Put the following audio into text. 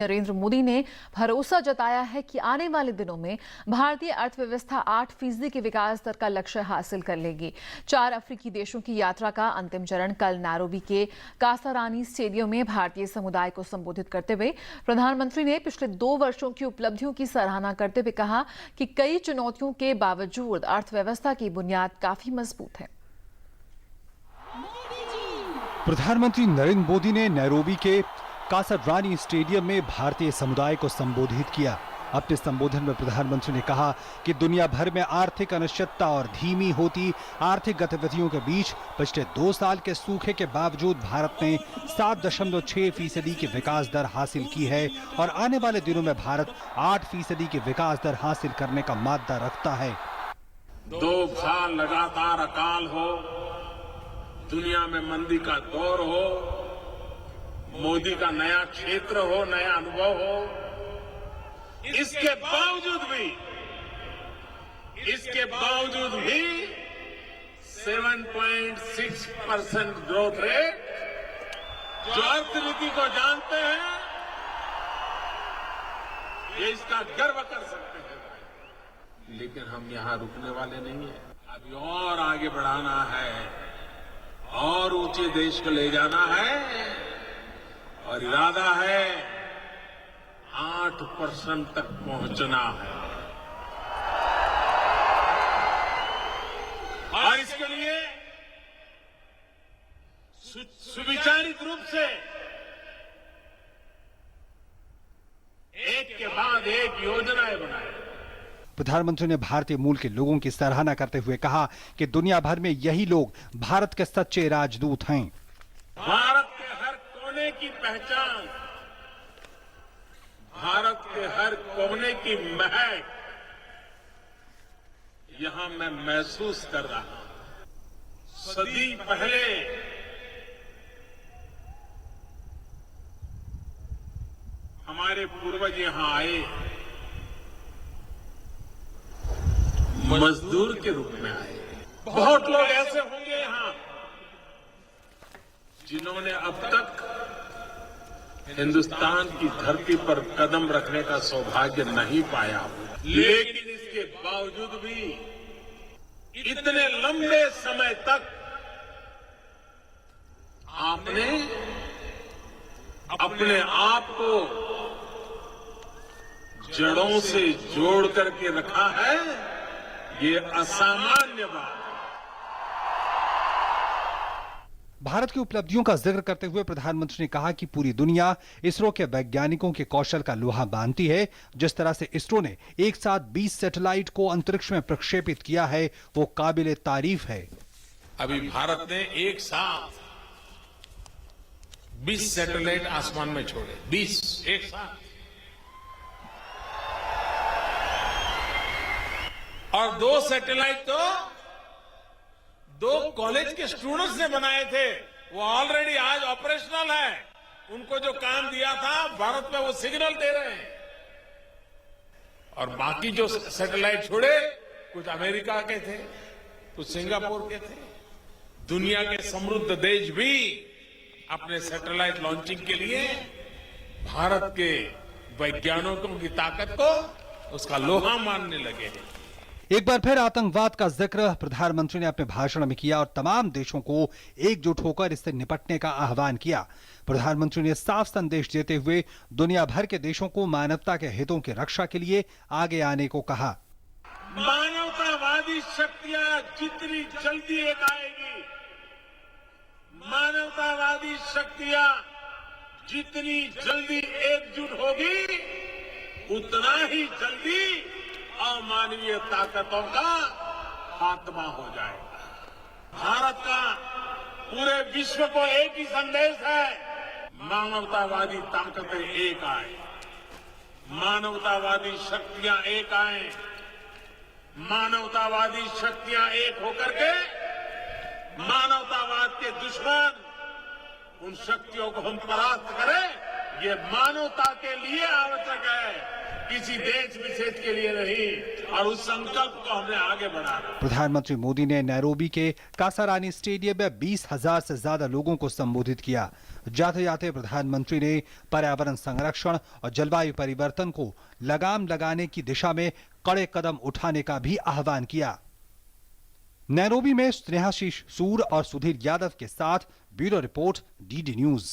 नरेंद्र मोदी ने भरोसा जताया है कि आने वाले दिनों में भारतीय अर्थव्यवस्था 8% के विकास दर का लक्ष्य हासिल कर लेगी। 4 अफ्रीकी देशों की यात्रा का अंतिम चरण कल नैरोबी के कासारानी स्टेडियम में भारतीय समुदाय को संबोधित करते हुए प्रधानमंत्री ने पिछले 2 वर्षों की उपलब्धियों की सराहना करते हुए कहा कि कई चुनौतियों के बावजूद अर्थव्यवस्था की बुनियाद काफी मजबूत है। प्रधानमंत्री नरेंद्र मोदी ने नैरोबी के कासारानी स्टेडियम में भारतीय समुदाय को संबोधित किया। अपने संबोधन में प्रधानमंत्री ने कहा कि दुनिया भर में आर्थिक अनिश्चितता और धीमी होती आर्थिक गतिविधियों के बीच पिछले 2 साल के सूखे के बावजूद भारत ने 7.6% की विकास दर हासिल की है और आने वाले दिनों में भारत 8% की विकास दर हासिल करने का मादा रखता है। 2 साल लगातार अकाल हो, दुनिया में मंदी का दौर हो, मोदी का नया क्षेत्र हो, नया अनुभव हो, इसके बावजूद भी 7.6% ग्रोथ रेट जो अर्थनीति को जानते हैं ये इसका गर्व कर सकते हैं। लेकिन हम यहां रुकने वाले नहीं हैं। अभी और आगे बढ़ाना है और ऊंचे देश को ले जाना है और इरादा है 8% तक पहुंचना है। और इसके लिए सुविचारित रूप से एक के बाद एक योजनाएं बनाए। प्रधानमंत्री ने भारतीय मूल के लोगों की सराहना करते हुए कहा कि दुनिया भर में यही लोग भारत के सच्चे राजदूत हैं। भारत के हर कोने की पहचान, भारत के हर कोने की महक यहां मैं महसूस कर रहा हूं। सदी पहले हमारे पूर्वज यहां आए, मजदूर के रूप में आए। बहुत लोग ऐसे होंगे यहां जिन्होंने अब तक हिंदुस्तान की धरती पर कदम रखने का सौभाग्य नहीं पाया, लेकिन इसके बावजूद भी इतने लंबे समय तक आपने अपने आप को जड़ों से जोड़ करके रखा है। ये असामान्य बात। भारत की उपलब्धियों का जिक्र करते हुए प्रधानमंत्री ने कहा कि पूरी दुनिया इसरो के वैज्ञानिकों के कौशल का लोहा मानती है। जिस तरह से इसरो ने एक साथ 20 सैटेलाइट को अंतरिक्ष में प्रक्षेपित किया है वो काबिले तारीफ है। अभी भारत ने एक साथ 20 सैटेलाइट आसमान में छोड़े, 20 एक साथ। और 2 सैटेलाइट तो 2 कॉलेज के स्टूडेंट्स ने बनाए थे, वो ऑलरेडी आज ऑपरेशनल है। उनको जो काम दिया था भारत में वो सिग्नल दे रहे हैं। और बाकी जो सैटेलाइट छोड़े कुछ अमेरिका के थे, कुछ सिंगापुर के थे। दुनिया के समृद्ध देश भी अपने सैटेलाइट लॉन्चिंग के लिए भारत के वैज्ञानिकों की ताकत को उसका लोहा मानने लगे हैं। एक बार फिर आतंकवाद का जिक्र प्रधानमंत्री ने अपने भाषण में किया और तमाम देशों को एकजुट होकर इससे निपटने का आह्वान किया। प्रधानमंत्री ने साफ संदेश देते हुए दुनिया भर के देशों को मानवता के हितों की रक्षा के लिए आगे आने को कहा। मानवतावादी शक्तियां जितनी जल्दी एक आएगी, मानवतावादी शक्तियां जितनी जल्दी एकजुट होगी, उतना ही जल्दी अमानवीय ताकतों का खात्मा हो जाएगा। भारत का पूरे विश्व को एक ही संदेश है, मानवतावादी ताकतें एक आए, मानवतावादी शक्तियां एक आए, मानवतावादी शक्तियां एक होकर के मानवतावाद के दुश्मन उन शक्तियों को हम परास्त करें। ये मानवता के लिए आवश्यक है। किसी देश विशेष के लिए नहीं, और उस संकल्प को हमने आगे बढ़ाना। प्रधानमंत्री मोदी ने नैरोबी के कासारानी स्टेडियम में 20,000 से ज्यादा लोगों को संबोधित किया। जाते जाते प्रधानमंत्री ने पर्यावरण संरक्षण और जलवायु परिवर्तन को लगाम लगाने की दिशा में कड़े कदम उठाने का भी आह्वान किया। नैरोबी में स्नेहाशीष सूर और सुधीर यादव के साथ ब्यूरो रिपोर्ट, डीडी न्यूज।